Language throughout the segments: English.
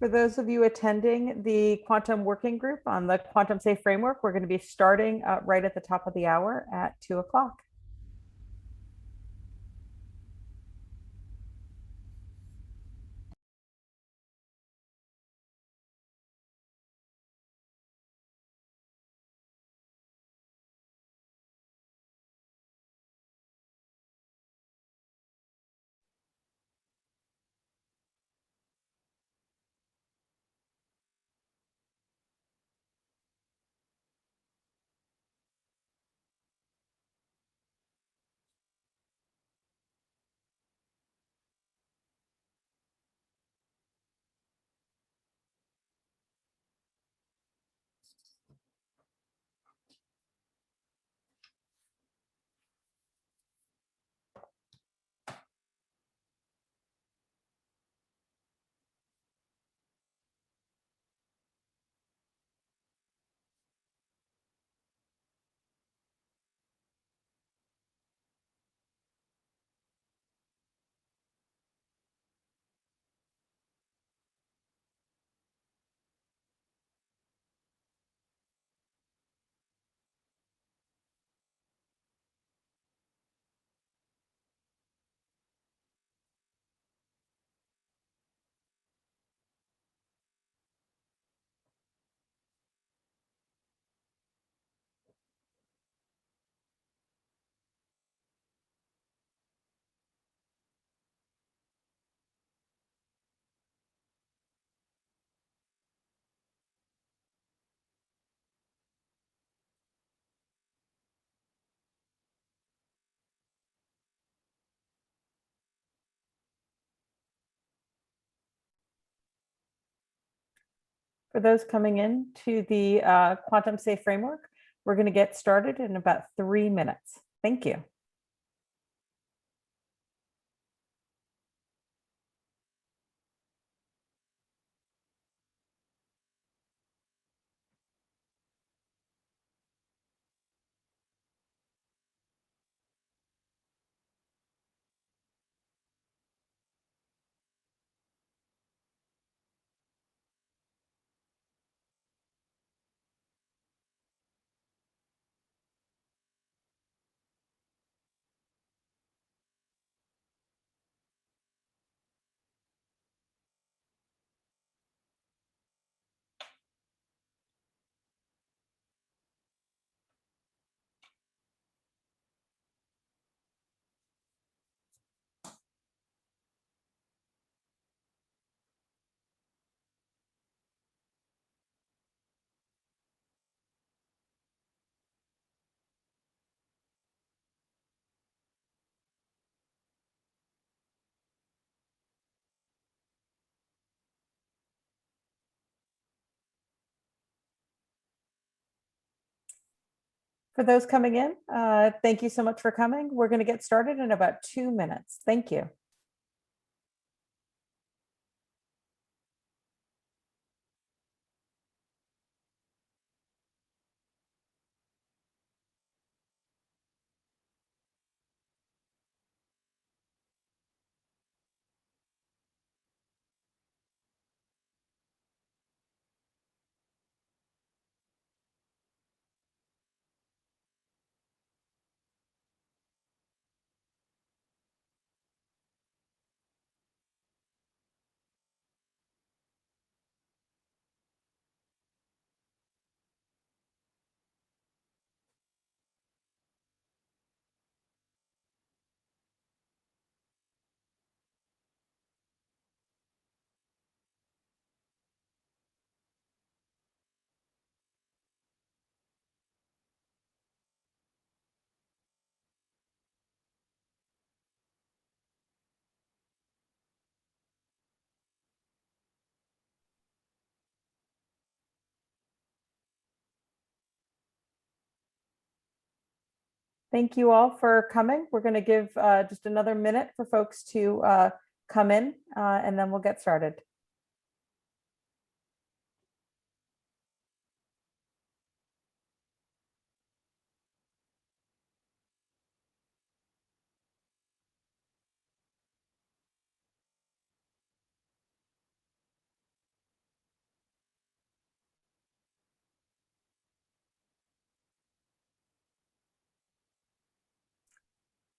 For those of you attending the Quantum Working Group on the Quantum Safe Framework, we're going to be starting right at the top of the hour at 2 o'clock. For those coming in to the Quantum Safe Framework, we're going to get started in about 3 minutes. Thank you. For those coming in, thank you so much for coming. We're going to get started in about 2 minutes. Thank you. Thank you all for coming. We're going to give just another minute for folks to come in, and then we'll get started.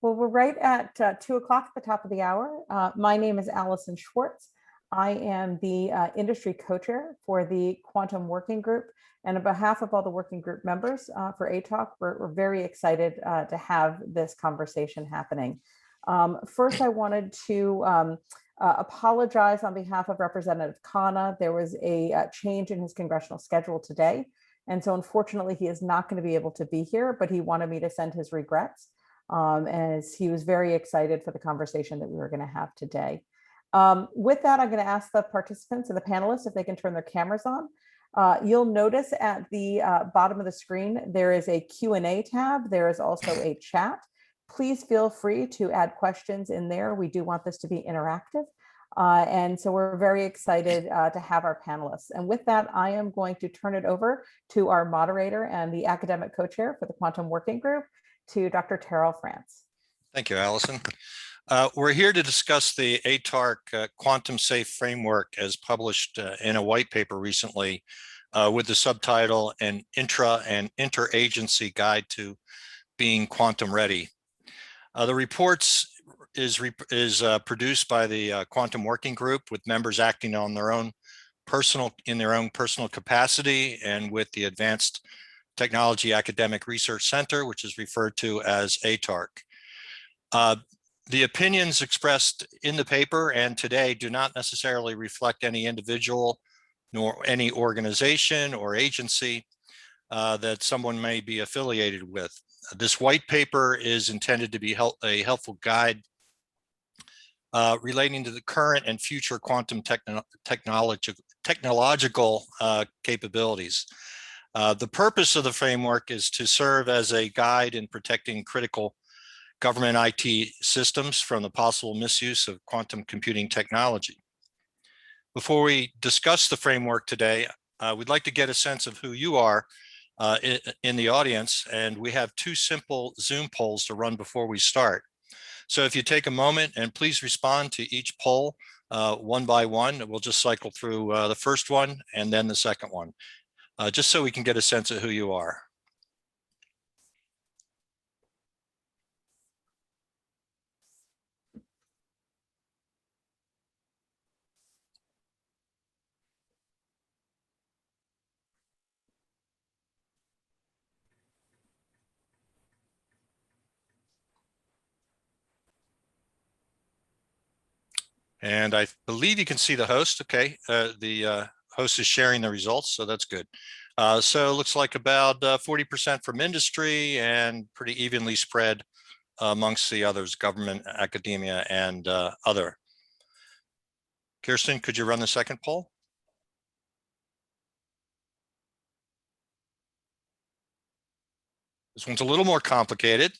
Well, we're right at 2 o'clock at the top of the hour. My name is Allison Schwartz. I am the industry co-chair for the Quantum Working Group. And on behalf of all the working group members for ATARC, we're very excited to have this conversation happening. First, I wanted to apologize on behalf of Representative Khanna. There was a change in his congressional schedule today. And so unfortunately, he is not going to be able to be here, but he wanted me to send his regrets. As he was very excited for the conversation that we were going to have today. With that, I'm going to ask the participants and the panelists if they can turn their cameras on. You'll notice at the bottom of the screen, there is a Q&A tab. There is also a chat. Please feel free to add questions in there. We do want this to be interactive. And so we're very excited to have our panelists. And with that, I am going to turn it over to our moderator and the academic co-chair for the Quantum Working Group, to Dr. Terrell France. Thank you, Allison. We're here to discuss the ATARC Quantum Safe Framework as published in a white paper recently with the subtitle An Intra and Inter-agency Guide to Being Quantum Ready. The reports is produced by the Quantum Working Group with members acting on their own personal capacity and with the Advanced Technology Academic Research Center, which is referred to as ATARC. The opinions expressed in the paper and today do not necessarily reflect any individual nor any organization or agency that someone may be affiliated with. This white paper is intended to be a helpful guide relating to the current and future quantum technological capabilities. The purpose of the framework is to serve as a guide in protecting critical government IT systems from the possible misuse of quantum computing technology. Before we discuss the framework today, we'd like to get a sense of who you are in the audience, and we have 2 simple Zoom polls to run before we start. So if you take a moment and please respond to each poll one by one, we'll just cycle through the first one and then the second one. Just so we can get a sense of who you are. And I believe you can see the host. Okay, the host is sharing the results, so that's good. So it looks like about 40% from industry and pretty evenly spread amongst the others, government, academia, and other. Kirsten, could you run the second poll? This one's a little more complicated.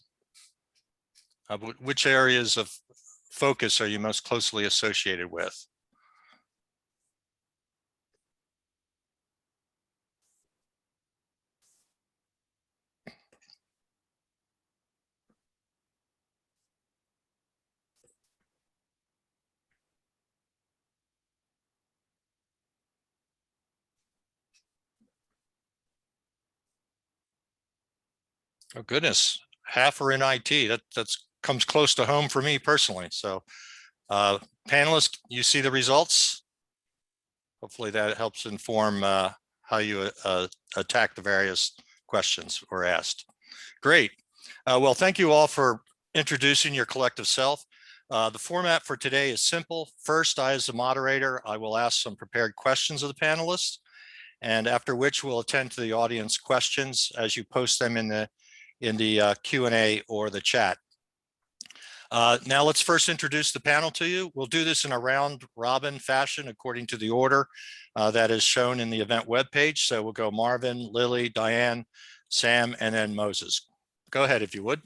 Which areas of focus are you most closely associated with? Oh goodness, half are in IT. That's comes close to home for me personally. So panelists, you see the results? Hopefully that helps inform how you attack the various questions were asked. Great. Well, thank you all for introducing your collective self. The format for today is simple. First, I, as the moderator, I will ask some prepared questions of the panelists, and after which we'll attend to the audience questions as you post them in the Q&A or the chat. Now let's first introduce the panel to you. We'll do this in a round robin fashion according to the order that is shown in the event webpage. So we'll go Marvin, Lily, Diane, Sam, and then Moses. Go ahead if you would.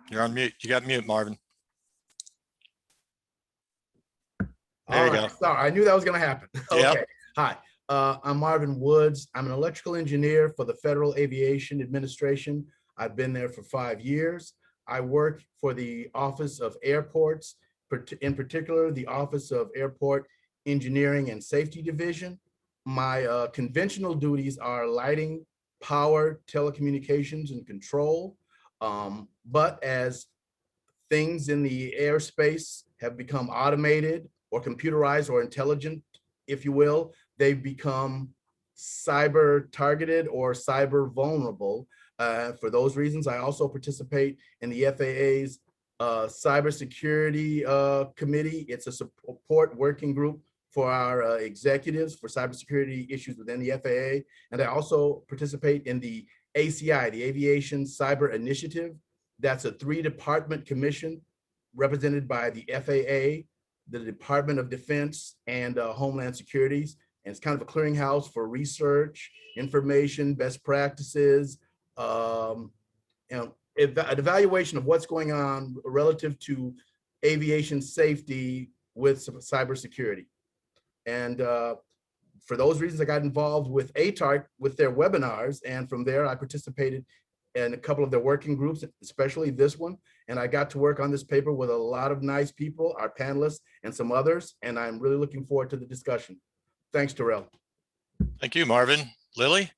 You're on mute. You got mute, Marvin. There you go. Sorry, I knew that was going to happen. Okay. Yep. Hi, I'm Marvin Woods. I'm an electrical engineer for the Federal Aviation Administration. I've been there for 5 years. I work for the Office of Airports, in particular, the Office of Airport Engineering and Safety Division. My conventional duties are lighting, power, telecommunications, and control. But as things in the airspace have become automated or computerized or intelligent, if you will, they've become cyber targeted or cyber vulnerable. For those reasons, I also participate in the FAA's cybersecurity committee. It's a support working group for our executives for cybersecurity issues within the FAA. And I also participate in the ACI, the Aviation Cyber Initiative. That's a 3-department commission represented by the FAA, the Department of Defense, and Homeland Securities. And it's kind of a clearinghouse for research, information, best practices, an evaluation of what's going on relative to aviation safety with cybersecurity. And for those reasons, I got involved with ATARC with their webinars. And from there, I participated in a couple of their working groups, especially this one. And I got to work on this paper with a lot of nice people, our panelists and some others. And I'm really looking forward to the discussion. Thanks, Terrell. Thank you, Marvin. Lily?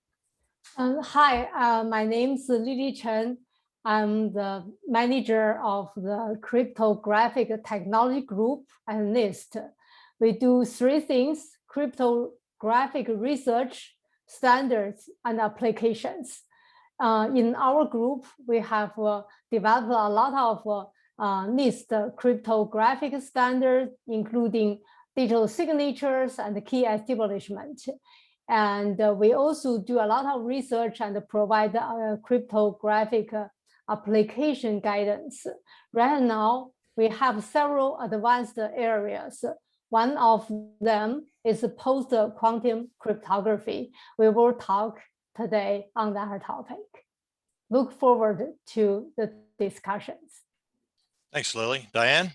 Hi, my name is Lily Chen. I'm the manager of the Cryptographic Technology Group at NIST. We do 3 things: cryptographic research, standards, and applications. In our group, we have developed a lot of NIST cryptographic standards, including digital signatures and key establishment. And we also do a lot of research and provide cryptographic application guidance. Right now, we have several advanced areas. One of them is post-quantum cryptography. We will talk today on that topic. Look forward to the discussions. Thanks, Lily. Diane?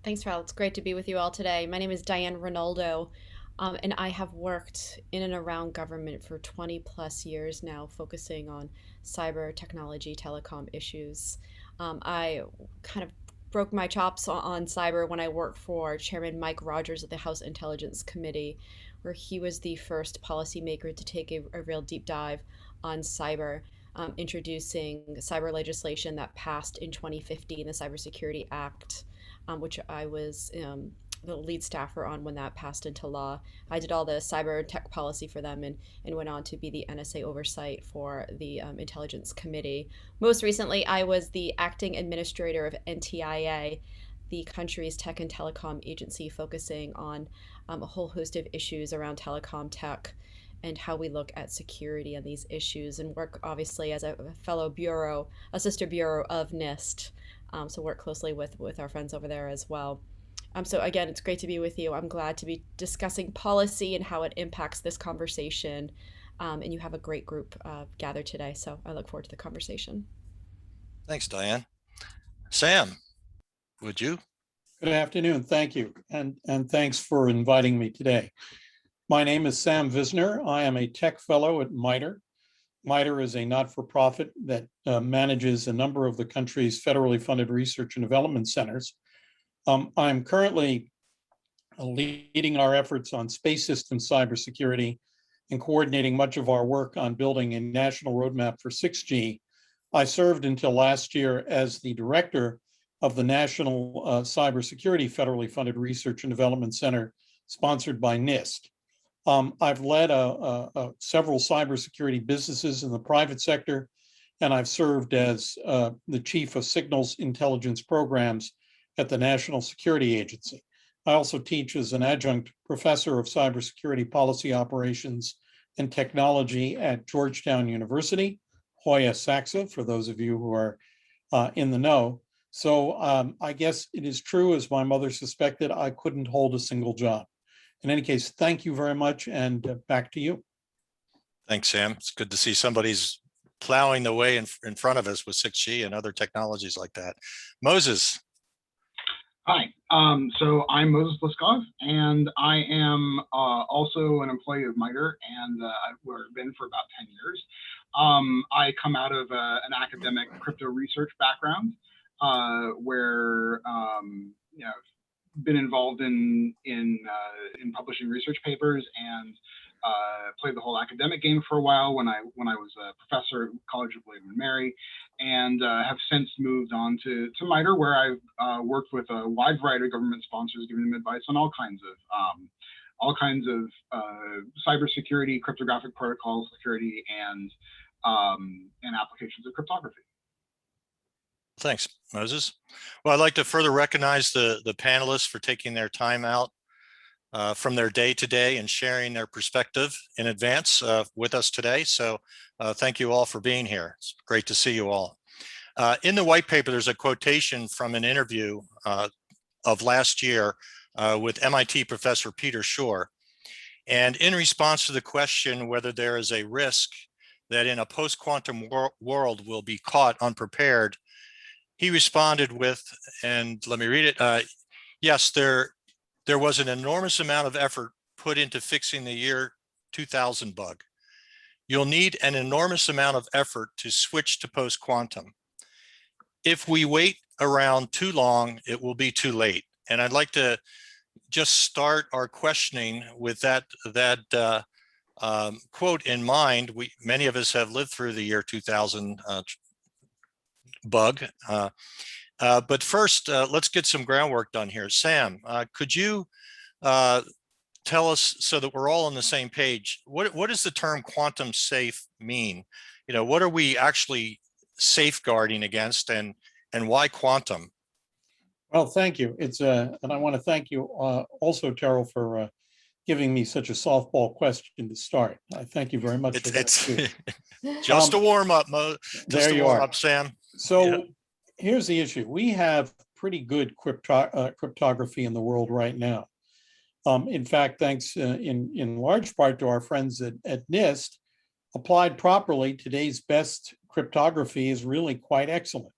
Thanks, Ralph. It's great to be with you all today. My name is Diane Ronallo, and I have worked in and around government for 20 plus years now, focusing on cyber technology, telecom issues. I kind of broke my chops on cyber when I worked for Chairman Mike Rogers of the House Intelligence Committee, where he was the first policymaker to take a real deep dive on cyber, introducing cyber legislation that passed in 2015, the Cybersecurity Act, which I was the lead staffer on when that passed into law. I did all the cyber tech policy for them and went on to be the NSA oversight for the Intelligence Committee. Most recently, I was the acting administrator of NTIA, the country's tech and telecom agency, focusing on a whole host of issues around telecom tech and how we look at security on these issues, and work obviously as a fellow bureau, a sister bureau of NIST. So work closely with our friends over there as well. So again, it's great to be with you. I'm glad to be discussing policy and how it impacts this conversation. And you have a great group gathered today, so I look forward to the conversation. Thanks, Diane. Sam, would you? Good afternoon. Thank you. And thanks for inviting me today. My name is Sam Visner. I am a tech fellow at MITRE. MITRE is a not-for-profit that manages a number of the country's federally funded research and development centers. I'm currently leading our efforts on space system cybersecurity and coordinating much of our work on building a national roadmap for 6G. I served until last year as the director of the National Cybersecurity Federally Funded Research and Development Center, sponsored by NIST. I've led several cybersecurity businesses in the private sector, and I've served as the chief of signals intelligence programs at the National Security Agency. I also teach as an adjunct professor of cybersecurity policy operations and technology at Georgetown University, Hoya Saxa, for those of you who are in the know. So I guess it is true, as my mother suspected, I couldn't hold a single job. In any case, thank you very much, and back to you. Thanks, Sam. It's good to see somebody's plowing the way in front of us with 6G and other technologies like that. Moses. Hi, so I'm Moses Leskov, and I am also an employee of MITRE, and I've been for about 10 years. I come out of an academic crypto research background, where been involved in publishing research papers and played the whole academic game for a while when I was a professor at College of William and Mary, and have since moved on to MITRE, where I've worked with a wide variety of government sponsors, giving them advice on all kinds of cybersecurity, cryptographic protocol security, and applications of cryptography. Thanks, Moses. Well, I'd like to further recognize the panelists for taking their time out from their day to day and sharing their perspective in advance with us today. So thank you all for being here. It's great to see you all. In the white paper, there's a quotation from an interview of last year with MIT professor Peter Shore. And in response to the question whether there is a risk that in a post-quantum world we'll be caught unprepared, he responded with, and let me read it, yes, there was an enormous amount of effort put into fixing the year 2000 bug. You'll need an enormous amount of effort to switch to post-quantum. If we wait around too long, it will be too late. And I'd like to just start our questioning with that quote in mind. Many of us have lived through the year 2000 bug. But first, let's get some groundwork done here. Sam, could you tell us, so that we're all on the same page, what does the term quantum safe mean? You know, what are we actually safeguarding against, and why quantum? Well, thank you. And I want to thank you also, Terrell, for giving me such a softball question to start. I thank you very much for that. Too. Just a warm up, Mo. There you are, Sam. So yeah. Here's the issue. We have pretty good cryptography in the world right now. In fact, thanks in large part to our friends at NIST, applied properly, today's best cryptography is really quite excellent.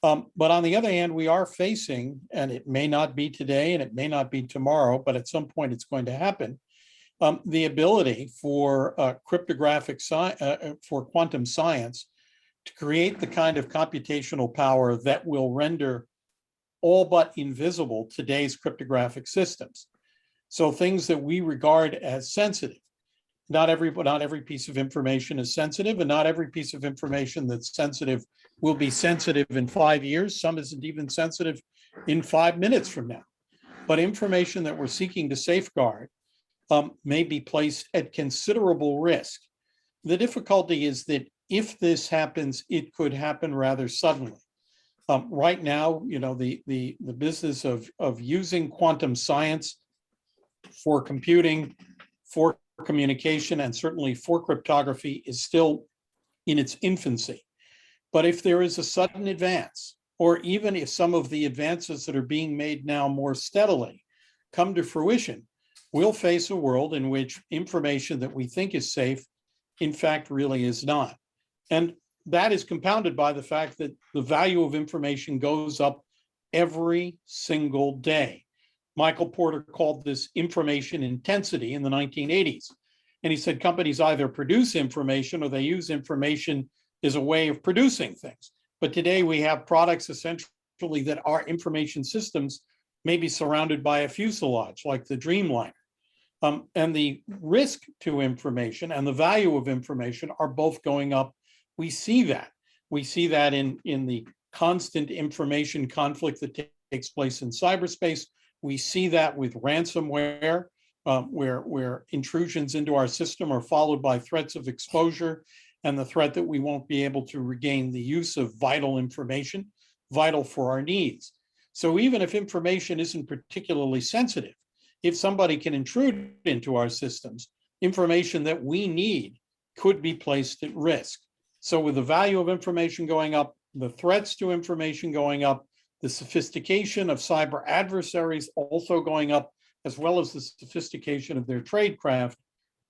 But on the other hand, we are facing, and it may not be today and it may not be tomorrow, but at some point it's going to happen, the ability for for quantum science to create the kind of computational power that will render all but invisible today's cryptographic systems. So things that we regard as sensitive. Not every piece of information is sensitive, and not every piece of information that's sensitive will be sensitive in 5 years. Some isn't even sensitive in 5 minutes from now. But information that we're seeking to safeguard may be placed at considerable risk. The difficulty is that if this happens, it could happen rather suddenly. Right now, you know, the business of using quantum science for computing, for communication, and certainly for cryptography is still in its infancy. But if there is a sudden advance, or even if some of the advances that are being made now more steadily come to fruition, we'll face a world in which information that we think is safe, in fact, really is not. And that is compounded by the fact that the value of information goes up every single day. Michael Porter called this information intensity in the 1980s. And he said companies either produce information or they use information as a way of producing things. But today we have products essentially that are information systems, maybe surrounded by a fuselage like the Dreamliner. And the risk to information and the value of information are both going up. We see that. We see that in the constant information conflict that takes place in cyberspace. We see that with ransomware, where intrusions into our system are followed by threats of exposure and the threat that we won't be able to regain the use of vital information, vital for our needs. So even if information isn't particularly sensitive, if somebody can intrude into our systems, information that we need could be placed at risk. So with the value of information going up, the threats to information going up, the sophistication of cyber adversaries also going up, as well as the sophistication of their tradecraft,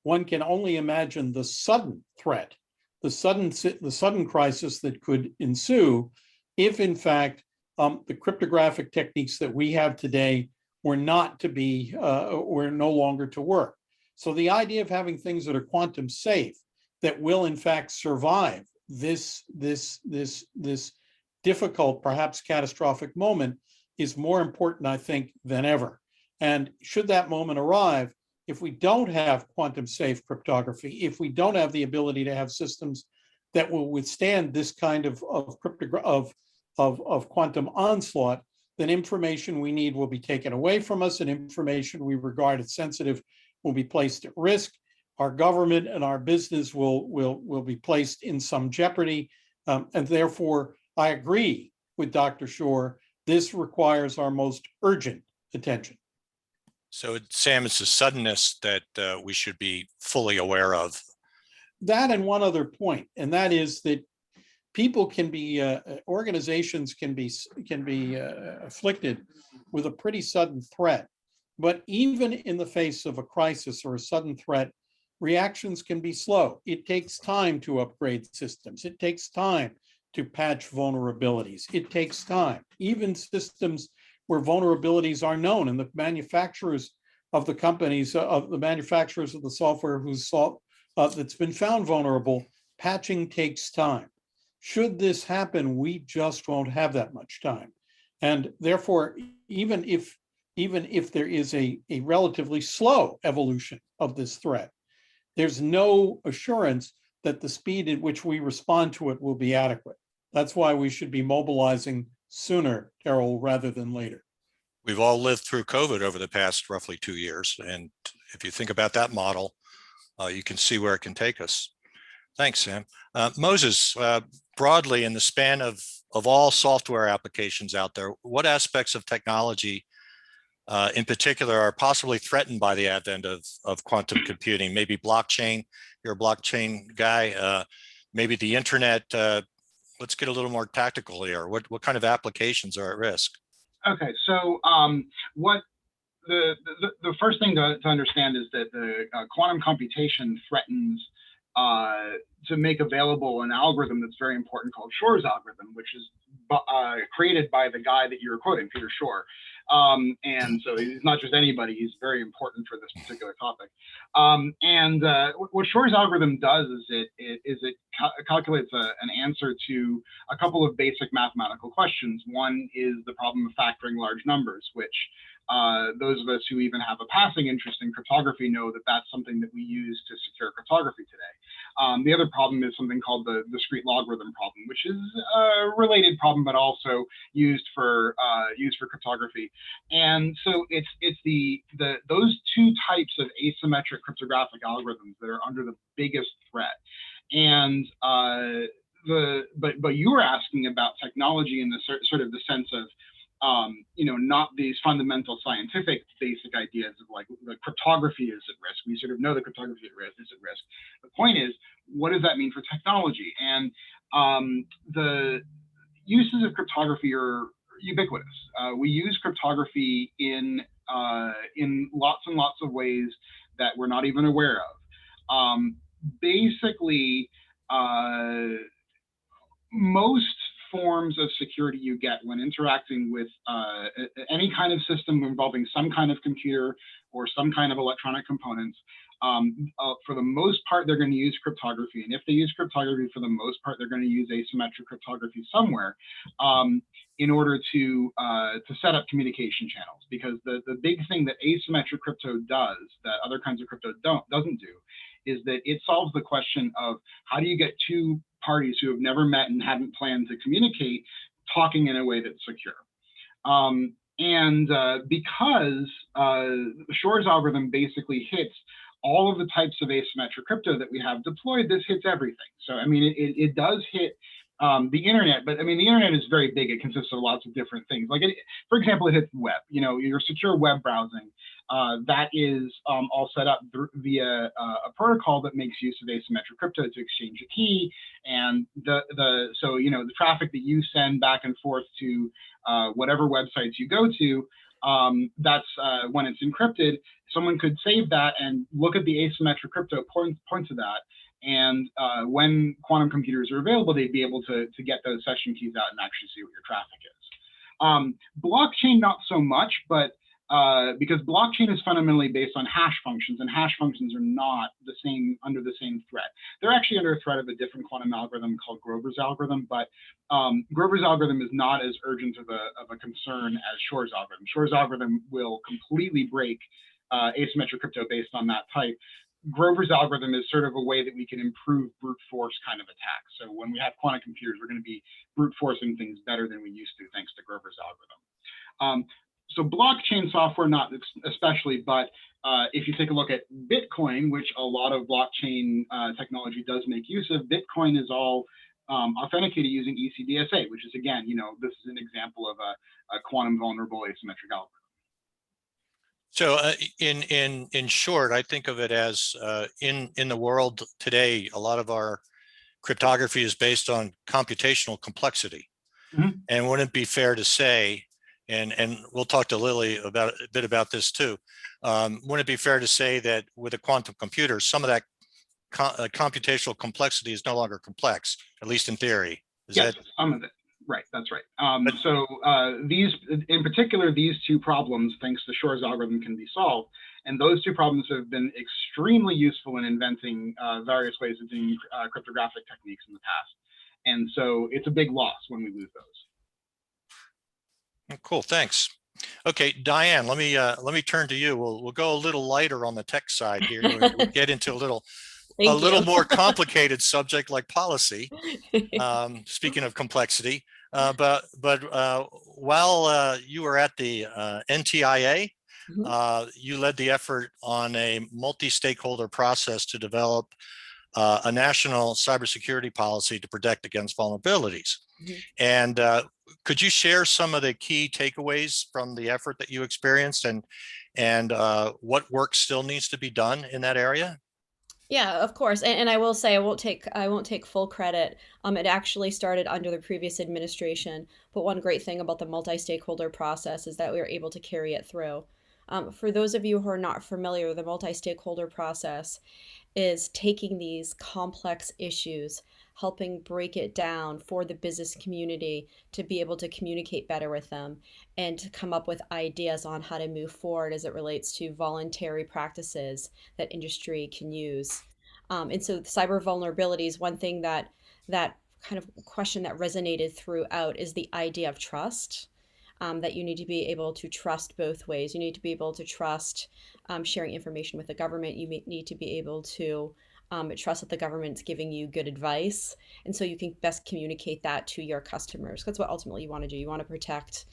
one can only imagine the sudden threat, the sudden crisis that could ensue if, in fact, the cryptographic techniques that we have today were no longer to work. So the idea of having things that are quantum safe, that will in fact survive this difficult, perhaps catastrophic moment, is more important, I think, than ever. And should that moment arrive, if we don't have quantum safe cryptography, if we don't have the ability to have systems that will withstand this kind of quantum onslaught, then information we need will be taken away from us, and information we regard as sensitive will be placed at risk. Our government and our business will be placed in some jeopardy. And therefore, I agree with Dr. Shore. This requires our most urgent attention. So, Sam, it's the suddenness that we should be fully aware of. That and one other point, and that is that people can be, organizations can be afflicted with a pretty sudden threat. But even in the face of a crisis or a sudden threat, reactions can be slow. It takes time to upgrade systems. It takes time to patch vulnerabilities. It takes time. Even systems where vulnerabilities are known, and the manufacturers of the companies, of the manufacturers of the software that's been found vulnerable, patching takes time. Should this happen, we just won't have that much time. And therefore, even if there is a relatively slow evolution of this threat, there's no assurance that the speed at which we respond to it will be adequate. That's why we should be mobilizing sooner, Carol, rather than later. We've all lived through COVID over the past roughly 2 years. And if you think about that model, you can see where it can take us. Thanks, Sam. Moses, broadly in the span of all software applications out there, what aspects of technology in particular are possibly threatened by the advent of quantum computing? Maybe blockchain, you're a blockchain guy, maybe the internet. Let's get a little more tactical here. What kind of applications are at risk? Okay, so what the first thing to understand is that the quantum computation threatens to make available an algorithm that's very important called Shor's algorithm, which is created by the guy that you're quoting, Peter Shor. And so he's not just anybody, he's very important for this particular topic. What Shor's algorithm does is it calculates an answer to a couple of basic mathematical questions. One is the problem of factoring large numbers, which those of us who even have a passing interest in cryptography know that that's something that we use to secure cryptography today. The other problem is something called the discrete logarithm problem, which is a related problem, but also used for cryptography. And so it's those two types of asymmetric cryptographic algorithms that are under the biggest threat. And but you were asking about technology in the sort of the sense of not these fundamental scientific basic ideas of like the cryptography is at risk. We sort of know the cryptography is at risk. The point is, what does that mean for technology? And the uses of cryptography are ubiquitous. We use cryptography in lots and lots of ways that we're not even aware of. Basically, most forms of security you get when interacting with any kind of system involving some kind of computer or some kind of electronic components, for the most part, they're going to use cryptography. And if they use cryptography, for the most part, they're going to use asymmetric cryptography somewhere in order to set up communication channels. Because the big thing that asymmetric crypto does that other kinds of crypto doesn't do is that it solves the question of how do you get two parties who have never met and hadn't planned to communicate talking in a way that's secure. Because Shor's algorithm basically hits all of the types of asymmetric crypto that we have deployed, this hits everything. So, I mean, it does hit the internet, but I mean, the internet is very big. It consists of lots of different things. Like, for example, it hits web, your secure web browsing. That is all set up via a protocol that makes use of asymmetric crypto to exchange a key, and so the traffic that you send back and forth to whatever websites you go to, that's when it's encrypted. Someone could save that and look at the asymmetric crypto points of that, and when quantum computers are available, they'd be able to get those session keys out and actually see what your traffic is. Blockchain, not so much, but because blockchain is fundamentally based on hash functions, and hash functions are not the same under the same threat. They're actually under a threat of a different quantum algorithm called Grover's algorithm, but Grover's algorithm is not as urgent of a concern as Shor's algorithm. Shor's algorithm will completely break asymmetric crypto based on that type. Grover's algorithm is sort of a way that we can improve brute force kind of attacks. So when we have quantum computers, we're going to be brute forcing things better than we used to, thanks to Grover's algorithm. So blockchain software, not especially, but if you take a look at Bitcoin, which a lot of blockchain technology does make use of, Bitcoin is all authenticated using ECDSA, which is, again, this is an example of a quantum vulnerable asymmetric algorithm. So in short, I think of it as in the world today, a lot of our cryptography is based on computational complexity. Mm-hmm. And wouldn't it be fair to say, and we'll talk to Lily about a bit about this too, wouldn't it be fair to say that with a quantum computer, some of that computational complexity is no longer complex, at least in theory? Yes, some of it. Right, that's right. So these, in particular, these two problems, thanks to Shor's algorithm, can be solved. And those two problems have been extremely useful in inventing various ways of doing cryptographic techniques in the past. And so it's a big loss when we lose those. Cool, thanks. Okay, Diane, let me turn to you. We'll go a little lighter on the tech side here. We'll get into a little more complicated subject like policy. Speaking of complexity, but while you were at the NTIA, you led the effort on a multi-stakeholder process to develop a national cybersecurity policy to protect against vulnerabilities. And could you share some of the key takeaways from the effort that you experienced, and what work still needs to be done in that area? Yeah, of course. And I will say I won't take full credit. It actually started under the previous administration. But one great thing about the multi-stakeholder process is that we were able to carry it through. For those of you who are not familiar, the multi-stakeholder process is taking these complex issues, helping break it down for the business community to be able to communicate better with them and to come up with ideas on how to move forward as it relates to voluntary practices that industry can use. And so cyber vulnerabilities, one thing that kind of question that resonated throughout is the idea of trust. That you need to be able to trust both ways. You need to be able to trust sharing information with the government. You need to be able to trust that the government's giving you good advice. And so you can best communicate that to your customers. That's what ultimately you want to do. You want to protect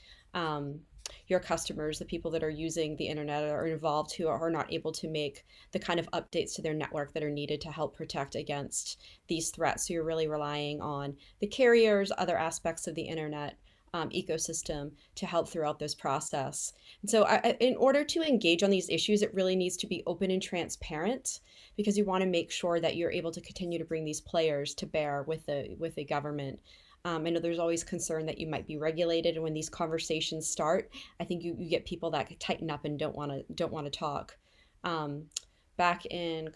your customers, the people that are using the internet or involved who are not able to make the kind of updates to their network that are needed to help protect against these threats. So you're really relying on the carriers, other aspects of the internet ecosystem to help throughout this process. And so in order to engage on these issues, it really needs to be open and transparent, because you want to make sure that you're able to continue to bring these players to bear with the government. I know there's always concern that you might be regulated, and when these conversations start, I think you get people that tighten up and don't want to talk. Back in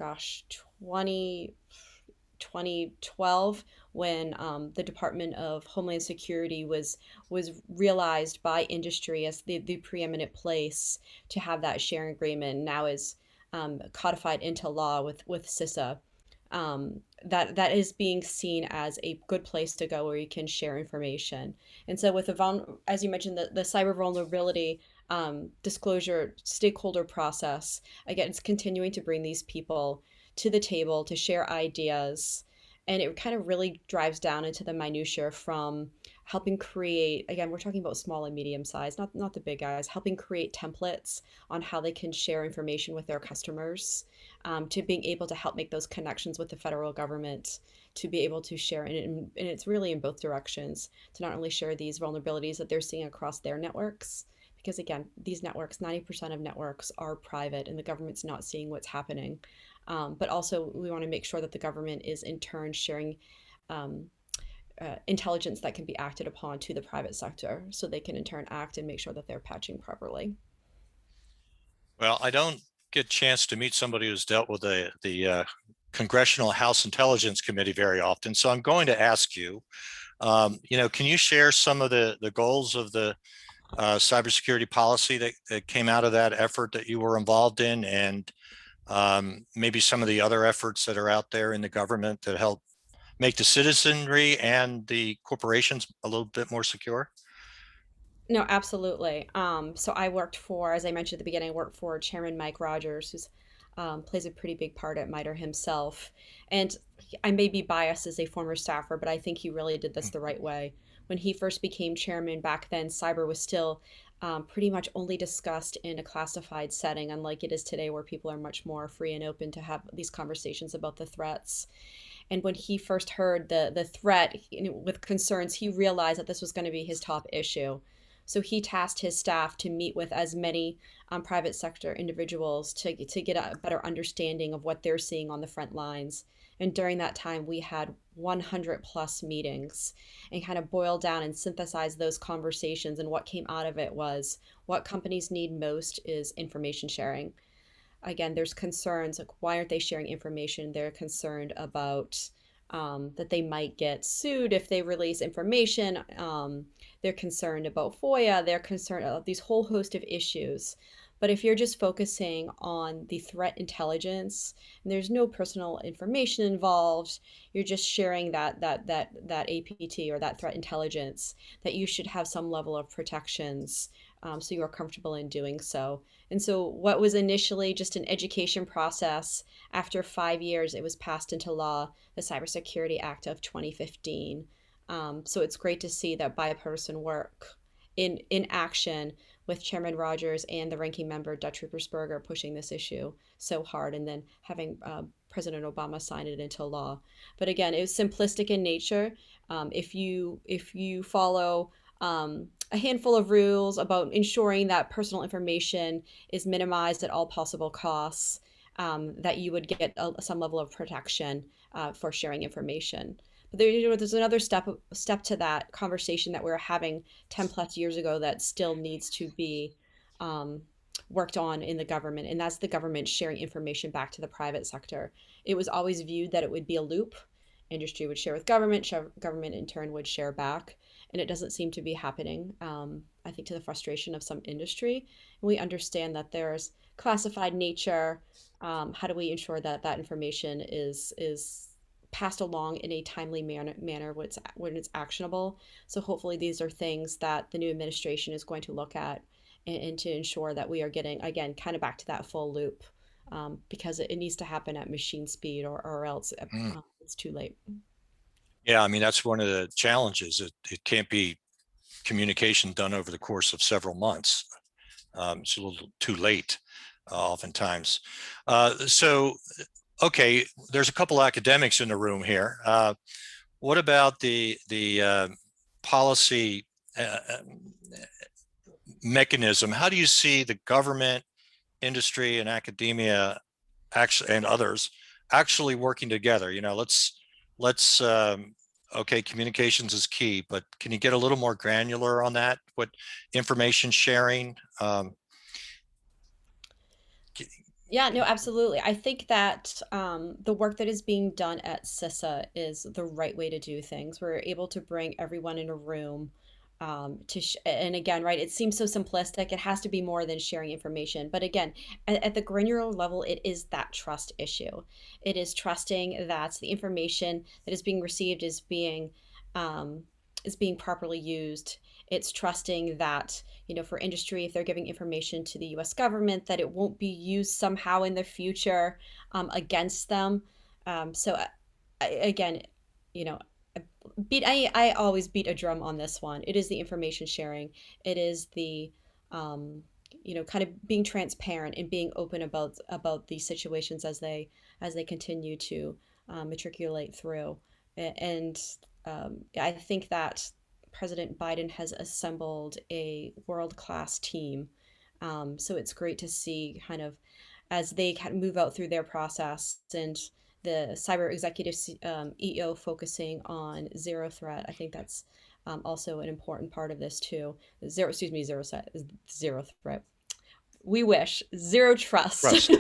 2012, when the Department of Homeland Security was realized by industry as the preeminent place to have that sharing agreement, now is codified into law with CISA. That is being seen as a good place to go where you can share information. And so with as you mentioned, the cyber vulnerability disclosure stakeholder process, again, it's continuing to bring these people to the table to share ideas. And it kind of really drives down into the minutia, from helping create, again, we're talking about small and medium size, not the big guys, helping create templates on how they can share information with their customers, to being able to help make those connections with the federal government, to be able to share. And it's really in both directions, to not only share these vulnerabilities that they're seeing across their networks, because again, these networks, 90% of networks are private and the government's not seeing what's happening. But also we want to make sure that the government is in turn sharing intelligence that can be acted upon to the private sector, so they can in turn act and make sure that they're patching properly. Well, I don't get a chance to meet somebody who's dealt with the Congressional House Intelligence Committee very often. So I'm going to ask you, can you share some of the goals of the cybersecurity policy that came out of that effort that you were involved in, and maybe some of the other efforts that are out there in the government that help make the citizenry and the corporations a little bit more secure? No, absolutely. So I worked for, as I mentioned at the beginning, I worked for Chairman Mike Rogers, who's plays a pretty big part at MITRE himself. And I may be biased as a former staffer, but I think he really did this the right way. When he first became chairman back then, cyber was still pretty much only discussed in a classified setting, unlike it is today, where people are much more free and open to have these conversations about the threats. And when he first heard the threat, with concerns, he realized that this was going to be his top issue. So he tasked his staff to meet with as many private sector individuals to get a better understanding of what they're seeing on the front lines. And during that time, we had 100 plus meetings and kind of boiled down and synthesized those conversations. And what came out of it was what companies need most is information sharing. Again, there's concerns like, why aren't they sharing information? They're concerned about that they might get sued if they release information. They're concerned about FOIA. They're concerned about these whole host of issues. But if you're just focusing on the threat intelligence, and there's no personal information involved, you're just sharing that APT or that threat intelligence, that you should have some level of protections, so you are comfortable in doing so. And so what was initially just an education process, after 5 years, it was passed into law, the Cybersecurity Act of 2015. So it's great to see that bipartisan work in action, with Chairman Rogers and the ranking member, Dutch Ruppersberger, pushing this issue so hard, and then having President Obama sign it into law. But again, it was simplistic in nature. If you follow a handful of rules about ensuring that personal information is minimized at all possible costs, that you would get some level of protection for sharing information. But there's another step to that conversation that we were having 10 plus years ago that still needs to be worked on in the government, and that's the government sharing information back to the private sector. It was always viewed that it would be a loop. Industry would share with government, government in turn would share back, and it doesn't seem to be happening, I think, to the frustration of some industry. And we understand that there's classified nature. How do we ensure that that information is passed along in a timely manner when it's actionable? So hopefully these are things that the new administration is going to look at, and to ensure that we are getting, again, kind of back to that full loop, because it needs to happen at machine speed, or else it's too late. Yeah, I mean, that's one of the challenges. It can't be communication done over the course of several months. It's a little too late oftentimes. So, okay, there's a couple academics in the room here. What about the policy mechanism? How do you see the government, industry, and academia actually, and others, actually working together? You know, let's okay, communications is key, but can you get a little more granular on that? What information sharing? Yeah, no, absolutely. I think that the work that is being done at CISA is the right way to do things. We're able to bring everyone in a room, and again, right, it seems so simplistic. It has to be more than sharing information. But again, at the granular level, it is that trust issue. It is trusting that the information that is being received is being properly used. It's trusting that, for industry, if they're giving information to the US government, that it won't be used somehow in the future against them. So again, I always beat a drum on this one. It is the information sharing. It is the kind of being transparent and being open about these situations as they continue to matriculate through. And I think that President Biden has assembled a world-class team. So it's great to see, kind of, as they move out through their process, and the cyber executive EO focusing on zero threat. I think that's also an important part of this too. Zero threat. We wish zero trust.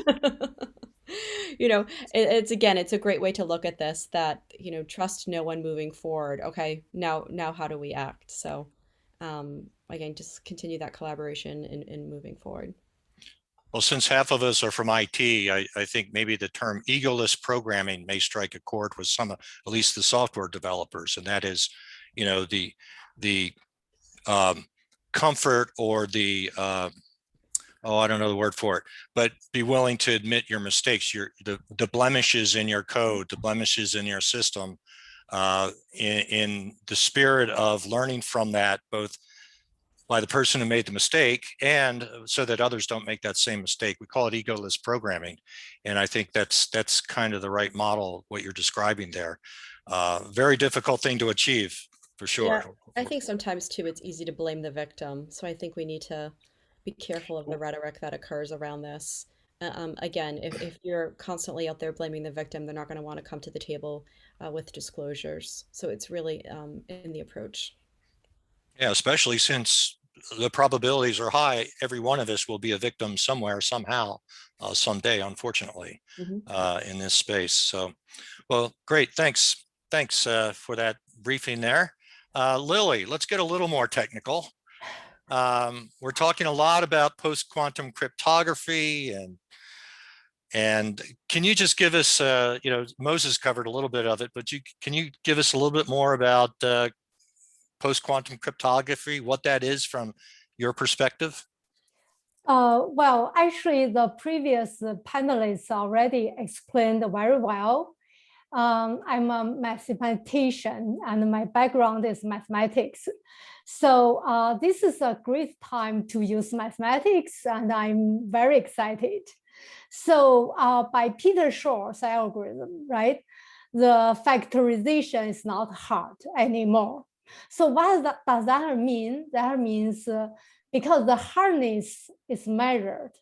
It's a great way to look at this, that, trust no one moving forward. Okay, now how do we act? So again, just continue that collaboration and moving forward. Well, since half of us are from IT, I think maybe the term egoless programming may strike a chord with some, at least the software developers, and that is, you know, the comfort or the oh, I don't know the word for it, but be willing to admit your mistakes, the blemishes in your code, the blemishes in your system, in the spirit of learning from that, both by the person who made the mistake and so that others don't make that same mistake. We call it egoless programming. And I think that's kind of the right model, what you're describing there. Very difficult thing to achieve, for sure. Yeah, I think sometimes too, it's easy to blame the victim. So I think we need to be careful of the rhetoric that occurs around this. Again, if you're constantly out there blaming the victim, they're not going to want to come to the table with disclosures. So it's really in the approach. Yeah, especially since the probabilities are high, every one of us will be a victim somewhere, somehow, someday, unfortunately, in this space. So, well, great. Thanks. Thanks for that briefing there. Lily, let's get a little more technical. We're talking a lot about post-quantum cryptography, and can you just give us, you know, Moses covered a little bit of it, but can you give us a little bit more about post-quantum cryptography, what that is from your perspective? Well, actually, the previous panelists already explained very well. I'm a mathematician and my background is mathematics. So this is a great time to use mathematics and I'm very excited. So by Peter Shor's algorithm, right, the factorization is not hard anymore. So what does that mean? That means because the hardness is measured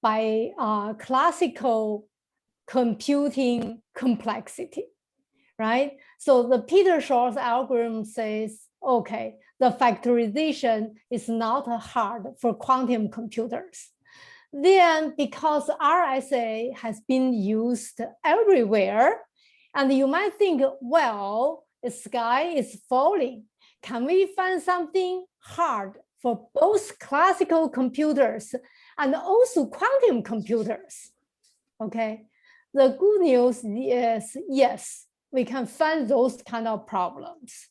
by classical computing complexity, right? So the Peter Shor's algorithm says, okay, the factorization is not hard for quantum computers. Then because RSA has been used everywhere, and you might think, well, the sky is falling. Can we find something hard for both classical computers and also quantum computers? Okay, the good news is yes, we can find those kind of problems.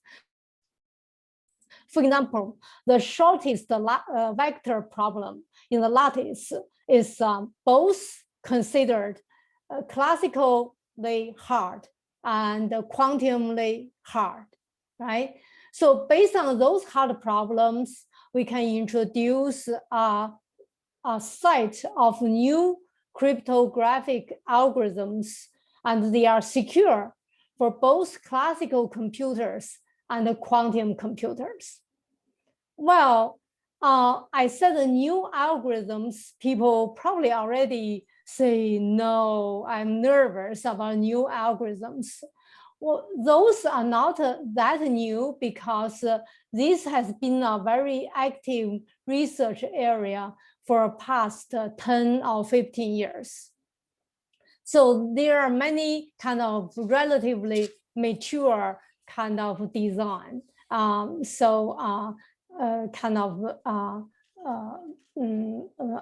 For example, the shortest vector problem in the lattice is both considered classically hard and quantumly hard, right? So based on those hard problems, we can introduce a set of new cryptographic algorithms, and they are secure for both classical computers and quantum computers. Well, I said the new algorithms, people probably already say, no, I'm nervous about new algorithms. Well, those are not that new because this has been a very active research area for past 10 or 15 years. So there are many kind of relatively mature kind of design.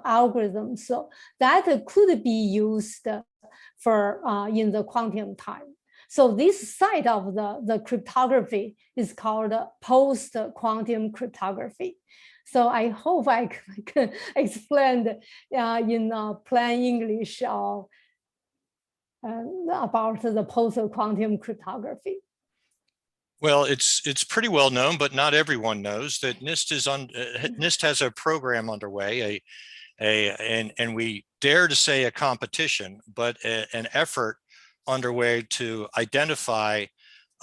Algorithms. So that could be used for in the quantum time. So this side of the cryptography is called post-quantum cryptography. So I hope I can explain in plain English about the post-quantum cryptography. Well, it's pretty well known, but not everyone knows that NIST has a program underway, and we dare to say a competition, but an effort underway to identify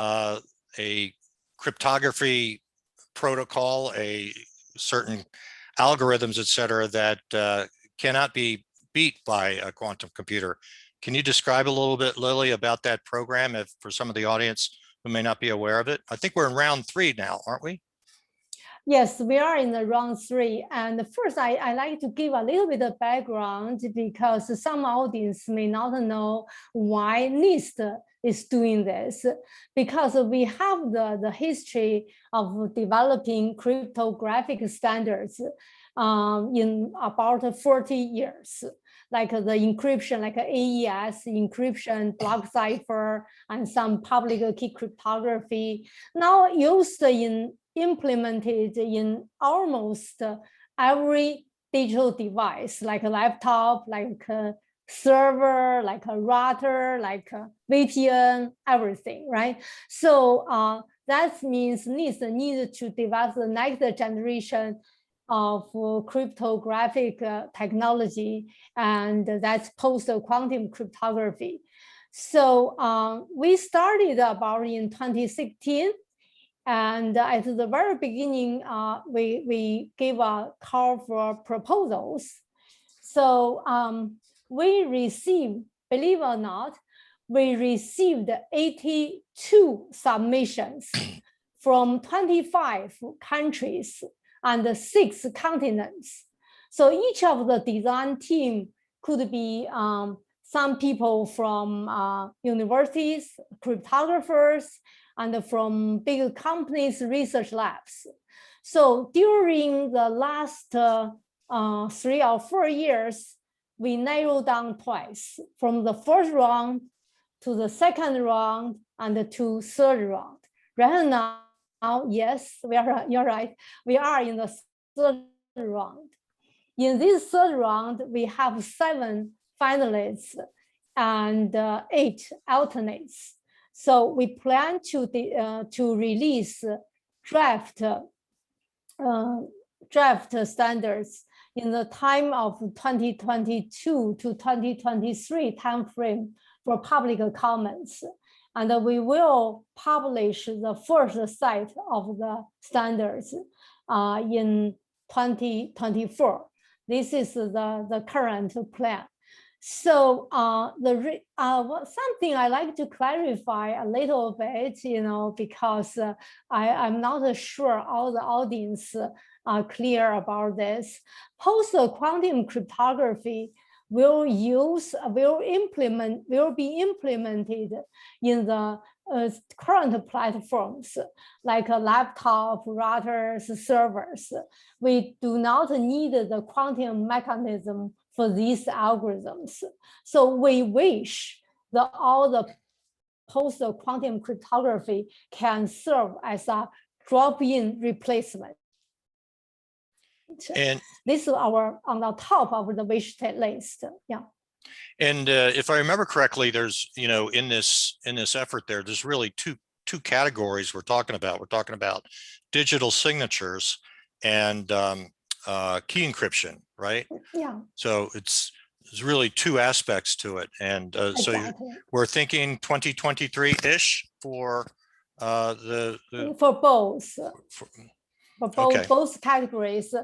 a cryptography protocol, a certain algorithms, et cetera, that cannot be beat by a quantum computer. Can you describe a little bit, Lily, about that program for some of the audience who may not be aware of it? I think we're in round 3 now, aren't we? Yes, we are in the round 3. And first, I like to give a little bit of background because some audience may not know why NIST is doing this, because we have the history of developing cryptographic standards in about 40 years, like the encryption, like AES encryption, block cipher, and some public key cryptography, now used implemented in almost every digital device, like a laptop, like a server, like a router, like a VPN, everything, right? So that means NIST needs to develop the next generation of cryptographic technology, and that's post-quantum cryptography. So we started about in 2016, and at the very beginning, we gave a call for proposals. So we received, believe it or not, we received 82 submissions from 25 countries and 6 continents. So each of the design team could be some people from universities, cryptographers, and from big companies' research labs. So during the last 3 or 4 years, we narrowed down twice, from the first round to the second round and to third round. Right now, yes, you're right, we are in the third round. In this third round, we have 7 finalists and 8 alternates. So we plan to release draft standards in the time of 2022 to 2023 timeframe for public comments. And we will publish the first set of the standards in 2024. This is the current plan. So something I like to clarify a little bit, because I'm not sure all the audience are clear about this. Post-quantum cryptography will be implemented in the current platforms, like a laptop, routers, servers. We do not need the quantum mechanism for these algorithms. So we wish that all the post-quantum cryptography can serve as a drop-in replacement. And this is on the top of the wish list. Yeah. And if I remember correctly, there's, in this effort there's really two categories we're talking about. We're talking about digital signatures and key encryption, right? Yeah. So there's really 2 aspects to it. And Exactly. so we're thinking 2023-ish for for both. For both categories.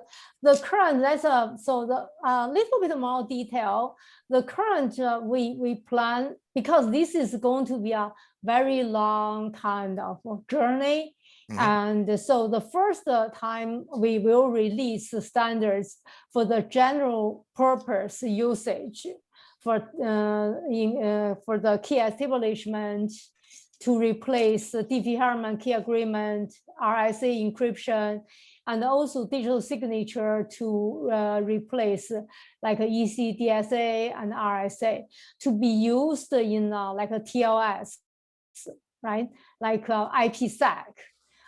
The current, little bit more detail. The current we plan, because this is going to be a very long kind of journey. And so the first time we will release the standards for the general purpose usage for the key establishment, to replace the Diffie-Hellman key agreement, RSA encryption, and also digital signature to replace like ECDSA and RSA to be used in like a TLS, right? Like IPsec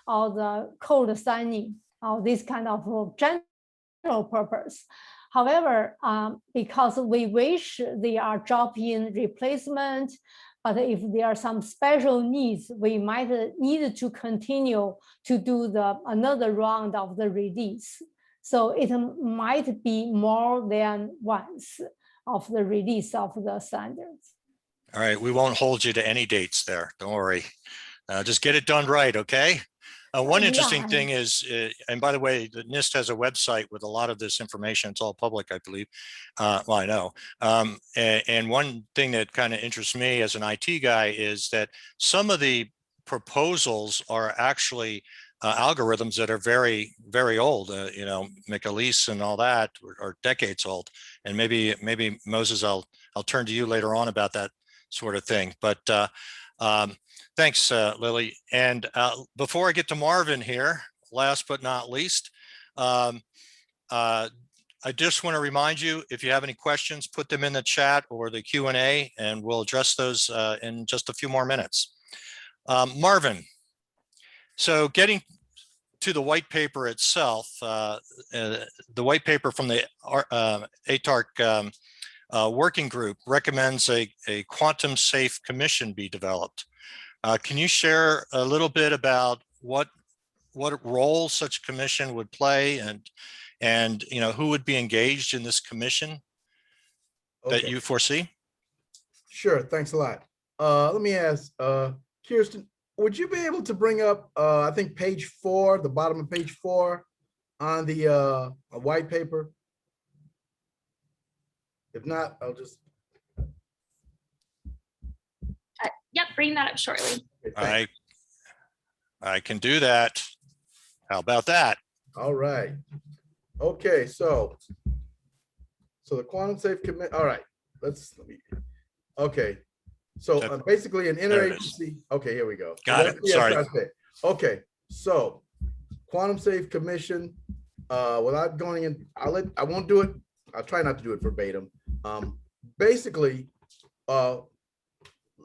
or the code signing or this kind of general purpose. However, because we wish they are drop-in replacement, but if there are some special needs, we might need to continue to do another round of the release. So it might be more than once of the release of the standards. All right, we won't hold you to any dates there. Don't worry. Just get it done right, okay? One interesting thing is, and by the way, the NIST has a website with a lot of this information. It's all public, I believe. Well, I know. And one thing that kind of interests me as an IT guy is that some of the proposals are actually algorithms that are very, very old. Malicious and all that are decades old. And maybe Moses, I'll turn to you later on about that sort of thing. But Thanks, Lily. And before I get to Marvin here, last but not least, I just want to remind you, if you have any questions, put them in the chat or the Q&A, and we'll address those in just a few more minutes. Marvin, so getting to the white paper itself, the white paper from the ATARC Working Group recommends a quantum safe commission be developed. Can you share a little bit about what role such commission would play, and who would be engaged in this commission that you foresee? Sure, thanks a lot. Let me ask Kirsten, would you be able to bring up I think page 4, the bottom of page 4 on the white paper? If not, I'll just Yep, bring that up shortly. I can do that. How about that? All right. Okay, so the quantum safe commit. All right, okay. So basically an interagency. Okay, here we go. Got it. Sorry. Okay, so quantum safe commission. Without going in, I won't do it. I'll try not to do it verbatim. Basically,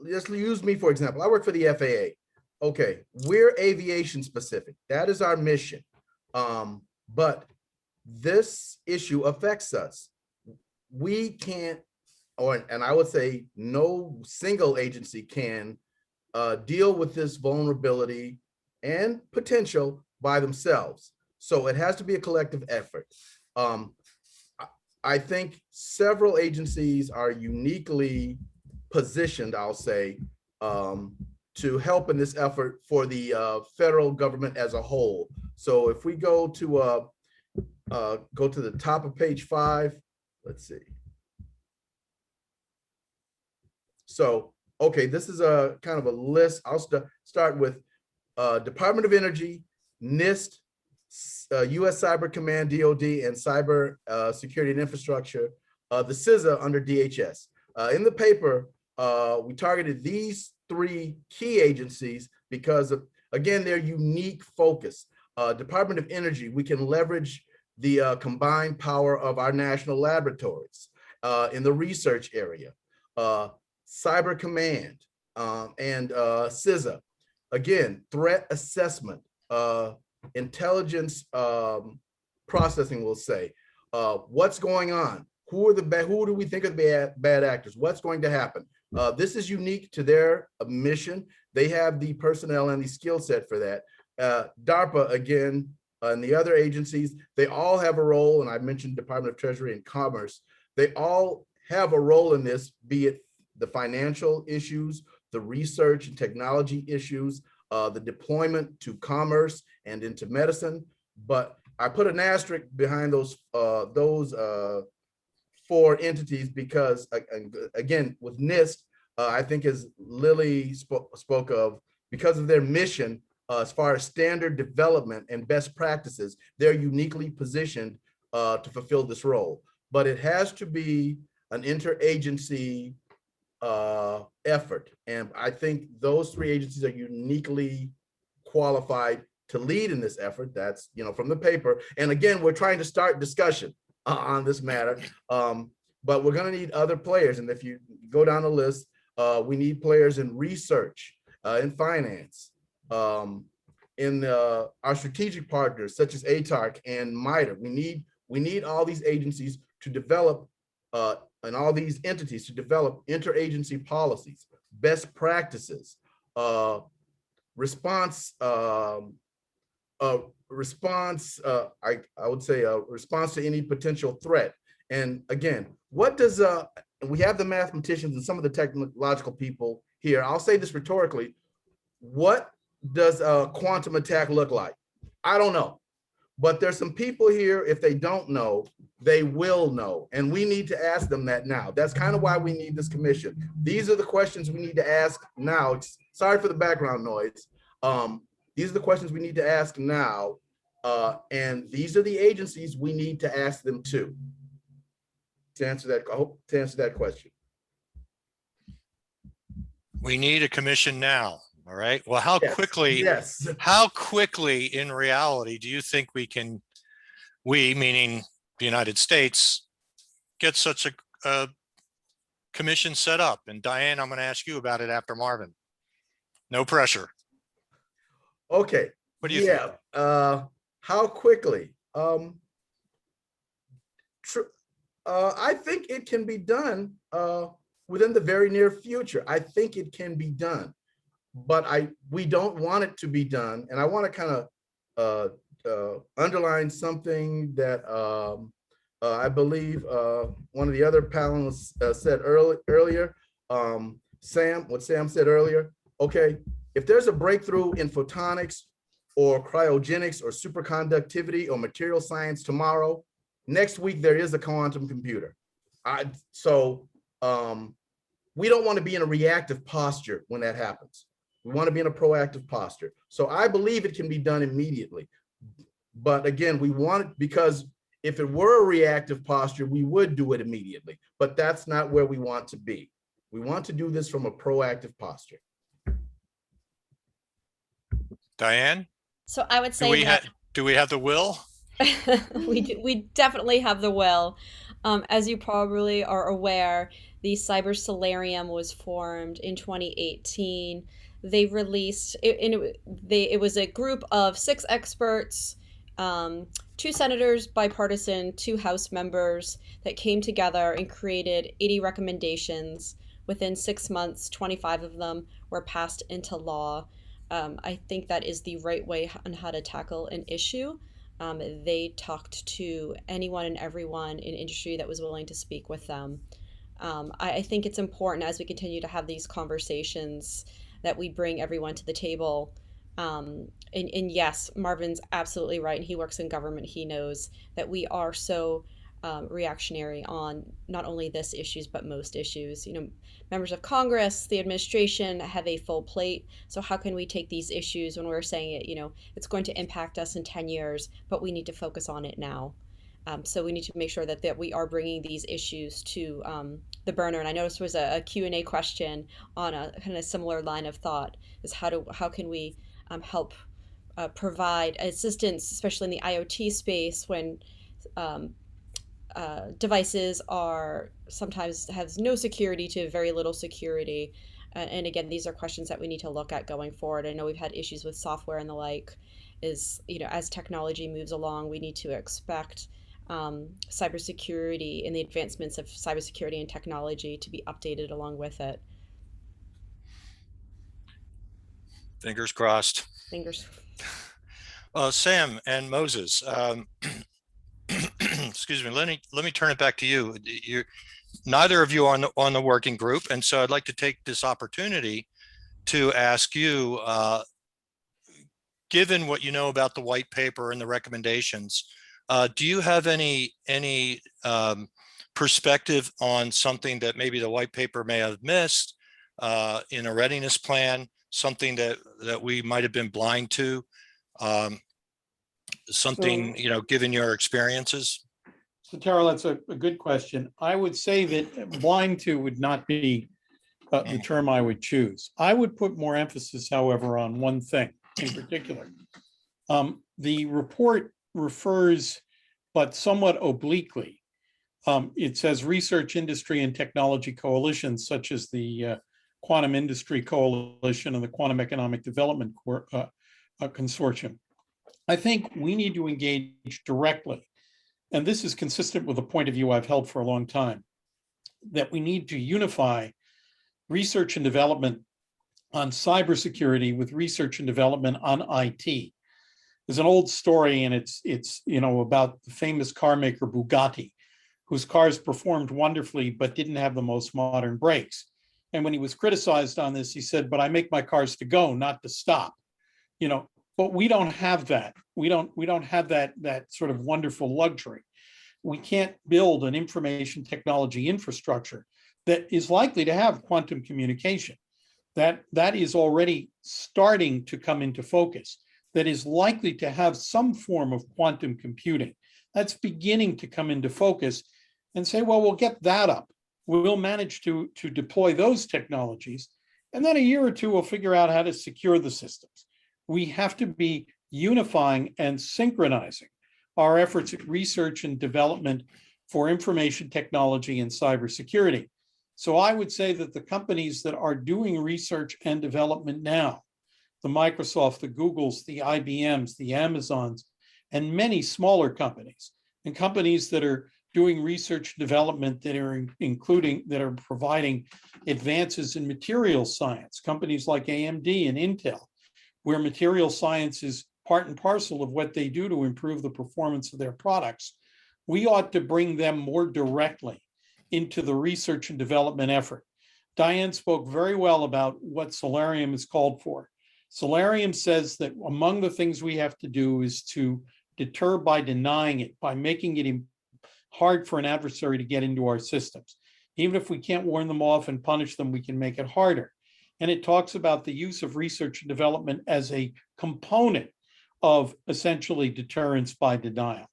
just use me for example. I work for the FAA. Okay, we're aviation specific. That is our mission. But this issue affects us. We can't, and I would say no single agency can deal with this vulnerability and potential by themselves. So it has to be a collective effort. I think several agencies are uniquely positioned, I'll say, to help in this effort for the federal government as a whole. So if we go to the top of page 5, let's see. So, okay, this is a kind of a list. I'll start with Department of Energy, NIST, U.S. Cyber Command, DOD, and Cyber Security and Infrastructure, the CISA under DHS. In the paper, we targeted these 3 key agencies because of, again, their unique focus. Department of Energy, we can leverage the combined power of our national laboratories in the research area. Cyber Command and CISA, again, threat assessment, intelligence processing, we'll say. What's going on? Who do we think are the bad actors? What's going to happen? This is unique to their mission. They have the personnel and the skill set for that. DARPA, again, and the other agencies, they all have a role, and I mentioned Department of Treasury and Commerce. They all have a role in this, be it the financial issues, the research and technology issues, the deployment to commerce and into medicine. But I put an asterisk behind those 4 entities because, again, with NIST, I think as Lily spoke of, because of their mission, as far as standard development and best practices, they're uniquely positioned to fulfill this role. But it has to be an interagency effort. And I think those 3 agencies are uniquely qualified to lead in this effort. That's, from the paper. And again, we're trying to start discussion on this matter, but we're going to need other players. And if you go down the list, we need players in research, in finance, in our strategic partners such as ATARC and MITRE. We need all these agencies to develop and all these entities to develop interagency policies, best practices, response. I would say a response to any potential threat. And again, what does we have the mathematicians and some of the technological people here. I'll say this rhetorically. What does a quantum attack look like? I don't know. But there's some people here, if they don't know, they will know. And we need to ask them that now. That's kind of why we need this commission. These are the questions we need to ask now. Sorry for the background noise. These are the questions we need to ask now. And these are the agencies we need to ask them to answer that. I hope to answer that question. We need a commission now. All right. Well, how Yes, quickly, yes. how quickly in reality do you think we, meaning the United States, get such a commission set up? And Diane, I'm going to ask you about it after Marvin. No pressure. Okay. What do you think? How quickly? I think it can be done within the very near future. I think it can be done, but we don't want it to be done. And I want to kind of underline something that I believe one of the other panelists said earlier. What Sam said earlier. Okay, if there's a breakthrough in photonics or cryogenics or superconductivity or material science tomorrow, next week there is a quantum computer. So we don't want to be in a reactive posture when that happens. We want to be in a proactive posture. So I believe it can be done immediately. But again, we want it, because if it were a reactive posture, we would do it immediately. But that's not where we want to be. We want to do this from a proactive posture. Diane? So I would say that Do we have the will? we definitely have the will. As you probably are aware, the Cyber Solarium was formed in 2018. They released it was a group of 6 experts, 2 senators, bipartisan, 2 House members that came together and created 80 recommendations. Within 6 months, 25 of them were passed into law. I think that is the right way on how to tackle an issue. They talked to anyone and everyone in industry that was willing to speak with them. I think it's important, as we continue to have these conversations, that we bring everyone to the table. And yes, Marvin's absolutely right. He works in government. He knows that we are so reactionary on not only this issues, but most issues. You know, members of Congress, the administration have a full plate. So how can we take these issues when we're saying it, you know, it's going to impact us in 10 years, but we need to focus on it now. So we need to make sure that we are bringing these issues to the burner. And I noticed there was a Q&A question on a kind of similar line of thought, is how can we help provide assistance, especially in the IoT space, when devices are sometimes has no security to very little security. And again, these are questions that we need to look at going forward. I know we've had issues with software and the like. Is, you know, as technology moves along, we need to expect cybersecurity and the advancements of cybersecurity and technology to be updated along with it. Fingers crossed. Fingers. Sam and Moses, excuse me. Let me turn it back to you. Neither of you are on the working group, and so I'd like to take this opportunity to ask you, given what you know about the white paper and the recommendations, do you have any perspective on something that maybe the white paper may have missed in a readiness plan, something that we might have been blind to, something, you know, given your experiences? So Tara, that's a good question. I would say that blind to would not be the term I would choose. I would put more emphasis, however, on one thing in particular. The report refers, but somewhat obliquely, it says research, industry, and technology coalitions, such as the Quantum Industry Coalition and the Quantum Economic Development Consortium. I think we need to engage directly, and this is consistent with a point of view I've held for a long time, that we need to unify research and development on cybersecurity with research and development on IT. There's an old story, and it's you know, about the famous car maker Bugatti, whose cars performed wonderfully but didn't have the most modern brakes. And when he was criticized on this, he said, "But I make my cars to go, not to stop." You know, but we don't have that. We don't have that sort of wonderful luxury. We can't build an information technology infrastructure that is likely to have quantum communication. That is already starting to come into focus. That is likely to have some form of quantum computing. That's beginning to come into focus, and say, well, we'll get that up. We'll manage to deploy those technologies, And then a year or two, we'll figure out how to secure the systems. We have to be unifying and synchronizing our efforts at research and development for information technology and cybersecurity. So I would say that the companies that are doing research and development now, the Microsoft, the Googles, the IBMs, the Amazons, and many smaller companies, and companies that are doing research and development that are providing advances in material science, companies like AMD and Intel, where material science is part and parcel of what they do to improve the performance of their products. We ought to bring them more directly into the research and development effort. Diane spoke very well about what Solarium is called for. Solarium says that among the things we have to do is to deter by denying it, by making it hard for an adversary to get into our systems. Even if we can't warn them off and punish them, we can make it harder. And it talks about the use of research and development as a component of essentially deterrence by denial.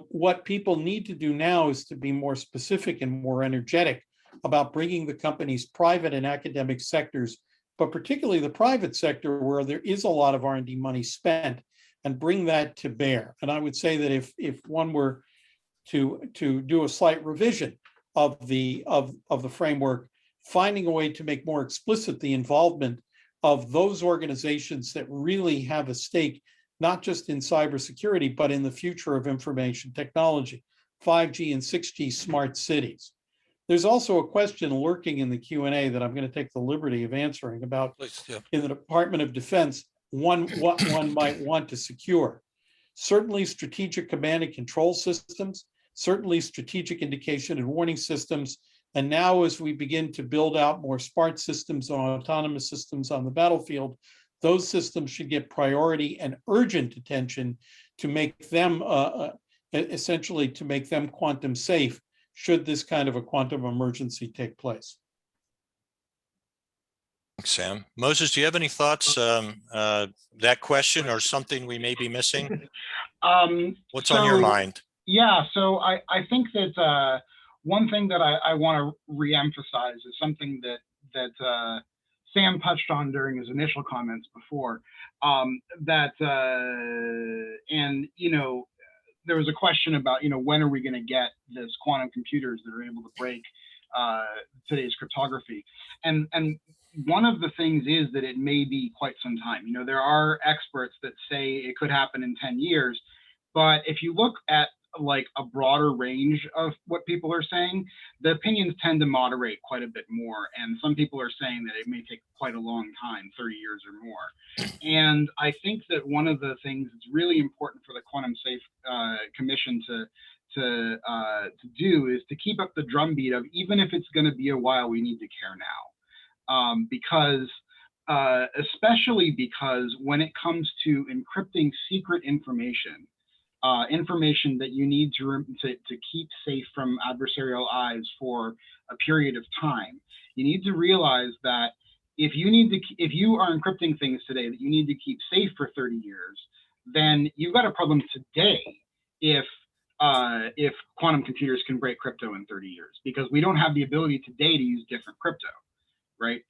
What people need to do now is to be more specific and more energetic about bringing the company's private and academic sectors, but particularly the private sector where there is a lot of R&D money spent, and bring that to bear. And I would say that if one were to do a slight revision of the framework, finding a way to make more explicit the involvement of those organizations that really have a stake, not just in cybersecurity, but in the future of information technology, 5G and 6G smart cities. There's also a question lurking in the Q&A that I'm going to take the liberty of answering about. Please, yeah. In the Department of Defense, what one might want to secure. Certainly strategic command and control systems, certainly strategic indication and warning systems. And now as we begin to build out more smart systems and autonomous systems on the battlefield, those systems should get priority and urgent attention to make them, essentially to make them quantum safe should this kind of a quantum emergency take place. Thanks, Sam. Moses, do you have any thoughts? That question or something we may be missing? What's on your mind? Yeah, so I think that one thing that I want to reemphasize is something that Sam touched on during his initial comments before, and you know, there was a question about, you know, when are we going to get this quantum computers that are able to break today's cryptography? And one of the things is that it may be quite some time. You know, there are experts that say it could happen in 10 years, but if you look at like a broader range of what people are saying, the opinions tend to moderate quite a bit more. And some people are saying that it may take quite a long time, 30 years or more. And I think that one of the things that's really important for the Quantum Safe Commission to do is to keep up the drumbeat of, even if it's going to be a while, we need to care now. Especially because when it comes to encrypting secret information, information that you need to keep safe from adversarial eyes for a period of time, you need to realize that if you are encrypting things today that you need to keep safe for 30 years, then you've got a problem today if quantum computers can break crypto in 30 years, because we don't have the ability today to use different crypto, right?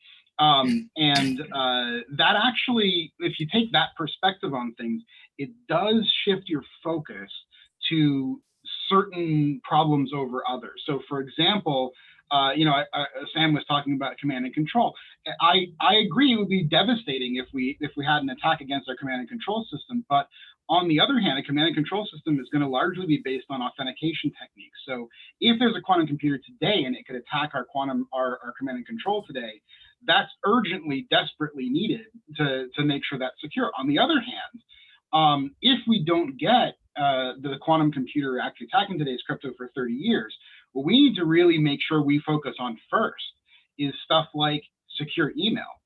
That actually, if you take that perspective on things, it does shift your focus to certain problems over others. So for example, you know, Sam was talking about command and control. I agree it would be devastating if we had an attack against our command and control system, but on the other hand, a command and control system is going to largely be based on authentication techniques. So if there's a quantum computer today and it could attack our command and control today, that's urgently, desperately needed to make sure that's secure. On the other hand, if we don't get the quantum computer actually attacking today's crypto for 30 years, what we need to really make sure we focus on first is stuff like secure email.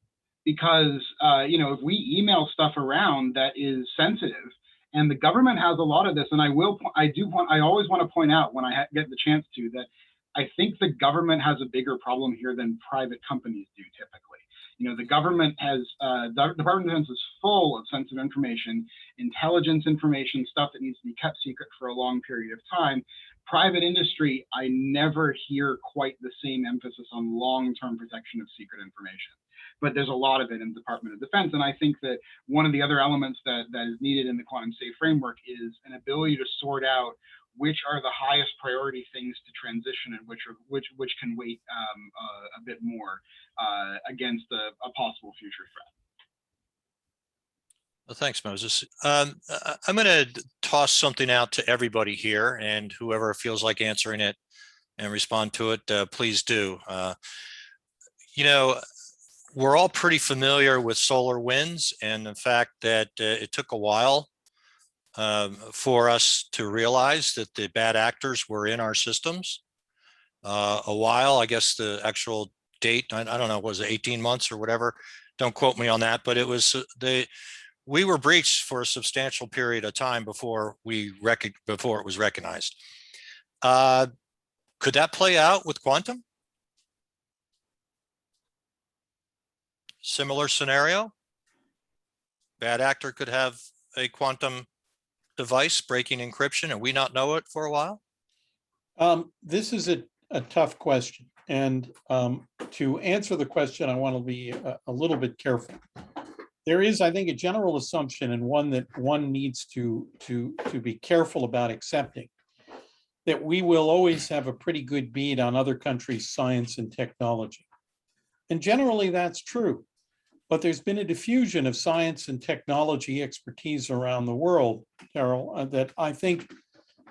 Because you know, if we email stuff around that is sensitive, and the government has a lot of this, and I always want to point out when I get the chance to, that I think the government has a bigger problem here than private companies do typically. The government has, the Department of Defense is full of sensitive information, intelligence information, stuff that needs to be kept secret for a long period of time. Private industry, I never hear quite the same emphasis on long-term protection of secret information. But there's a lot of it in the Department of Defense. And I think that one of the other elements that is needed in the quantum safe framework is an ability to sort out which are the highest priority things to transition and which can wait a bit more against a possible future threat. Well, thanks, Moses. I'm going to toss something out to everybody here, and whoever feels like answering it and respond to it, please do. We're all pretty familiar with solar winds and the fact that it took a while for us to realize that the bad actors were in our systems. A while, I guess the actual date, I don't know, was it 18 months or whatever? Don't quote me on that, but it was we were breached for a substantial period of time before it was recognized. Could that play out with quantum? Similar scenario? Bad actor could have a quantum device breaking encryption and we not know it for a while? This is a tough question. And to answer the question, I want to be a little bit careful. There is, I think, a general assumption, and one that one needs to be careful about accepting, that we will always have a pretty good bead on other countries' science and technology. And generally that's true. But there's been a diffusion of science and technology expertise around the world, Carol, that I think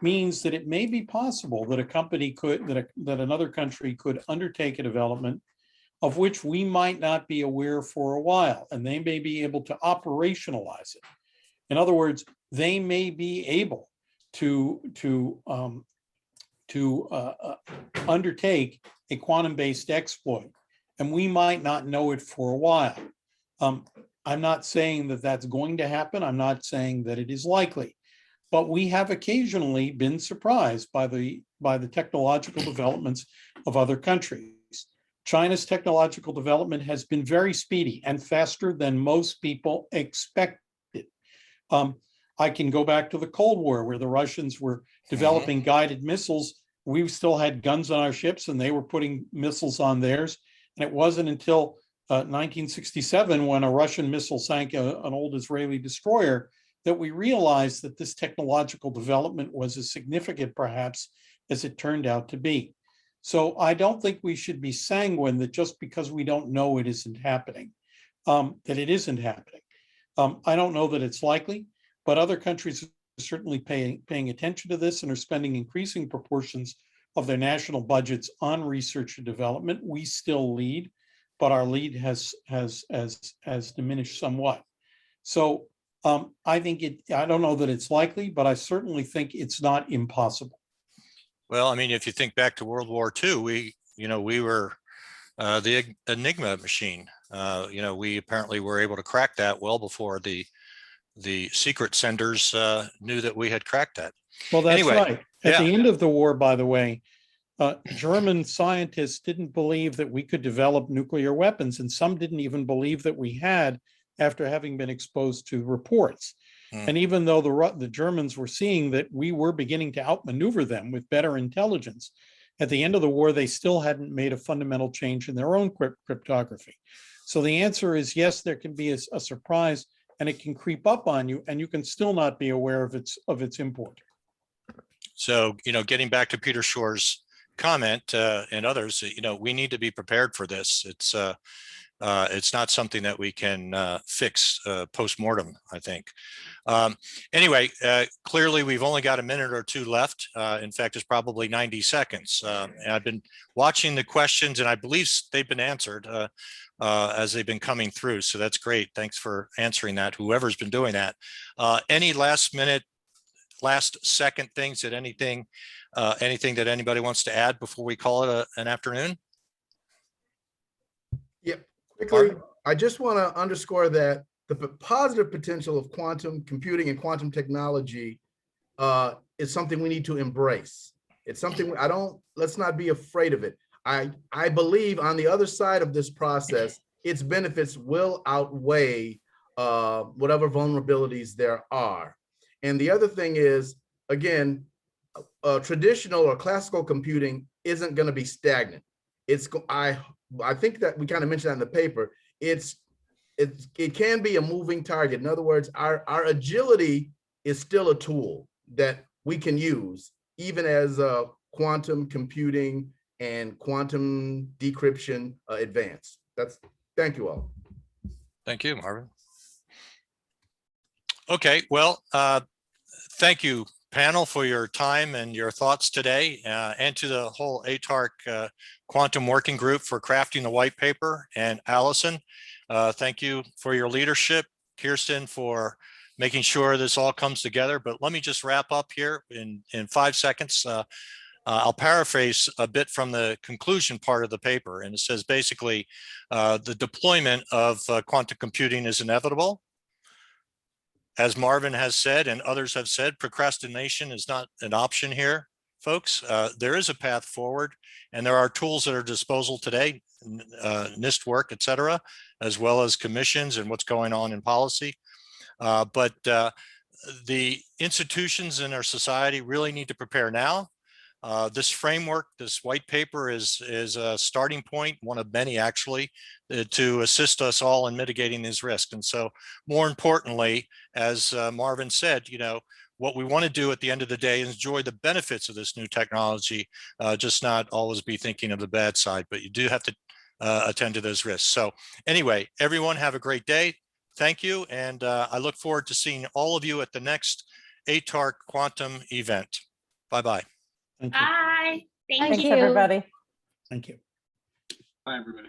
means that it may be possible that a company could, that another country could undertake a development of which we might not be aware for a while, and they may be able to operationalize it. In other words, they may be able to undertake a quantum-based exploit, and we might not know it for a while. I'm not saying that that's going to happen. I'm not saying that it is likely, but we have occasionally been surprised by the technological developments of other countries. China's technological development has been very speedy and faster than most people expected. I can go back to the Cold War, where the Russians were developing guided missiles. We still had guns on our ships and they were putting missiles on theirs. And it wasn't until 1967, when a Russian missile sank an old Israeli destroyer, that we realized that this technological development was as significant, perhaps, as it turned out to be. So I don't think we should be sanguine that just because we don't know it isn't happening, that it isn't happening. I don't know that it's likely, but other countries are certainly paying attention to this and are spending increasing proportions of their national budgets on research and development. We still lead, but our lead has diminished somewhat. So I think I don't know that it's likely, but I certainly think it's not impossible. Well, I mean, if you think back to World War II, we were the Enigma machine. We apparently were able to crack that well before the secret senders knew that we had cracked that. Well, that's anyway, right. At the end of the war, by the way, German scientists didn't believe that we could develop nuclear weapons, and some didn't even believe that we had after having been exposed to reports. And even though the Germans were seeing that we were beginning to outmaneuver them with better intelligence, at the end of the war, they still hadn't made a fundamental change in their own cryptography. So the answer is yes, there can be a surprise, and it can creep up on you, and you can still not be aware of its import. So, getting back to Peter Shor's comment and others, we need to be prepared for this. It's not something that we can fix post-mortem, I think. Anyway, clearly we've only got a minute or two left. In fact, it's probably 90 seconds. And I've been watching the questions, and I believe they've been answered as they've been coming through. So that's great. Thanks for answering that, whoever's been doing that. Any last second things that anything that anybody wants to add before we call it an afternoon? Yep. Quickly, I just want to underscore that the positive potential of quantum computing and quantum technology is something we need to embrace. It's something let's not be afraid of it. I believe on the other side of this process its benefits will outweigh whatever vulnerabilities there are. And the other thing is, again, traditional or classical computing isn't going to be stagnant. I think that we kind of mentioned that in the paper. It can be a moving target. In other words, our agility is still a tool that we can use, even as quantum computing and quantum decryption advance. Thank you all. Thank you, Marvin. Okay, well, thank you, panel, for your time and your thoughts today, and to the whole ATARC Quantum Working Group for crafting the white paper. And Allison, thank you for your leadership. Kirsten, for making sure this all comes together. But let me just wrap up here in 5 seconds. I'll paraphrase a bit from the conclusion part of the paper. And it says basically, the deployment of quantum computing is inevitable. As Marvin has said, and others have said, procrastination is not an option here, folks. There is a path forward, and there are tools at our disposal today, NIST work, et cetera, as well as commissions and what's going on in policy. But the institutions in our society really need to prepare now. This framework, this white paper is a starting point, one of many actually, to assist us all in mitigating these risks. And so more importantly, as Marvin said, what we want to do at the end of the day is enjoy the benefits of this new technology, just not always be thinking of the bad side, but you do have to attend to those risks. So anyway, everyone have a great day. Thank you. And I look forward to seeing all of you at the next ATARC Quantum event. Bye-bye. Thank you. Bye. Thank Thanks, you. everybody. Thank you. Bye, everybody.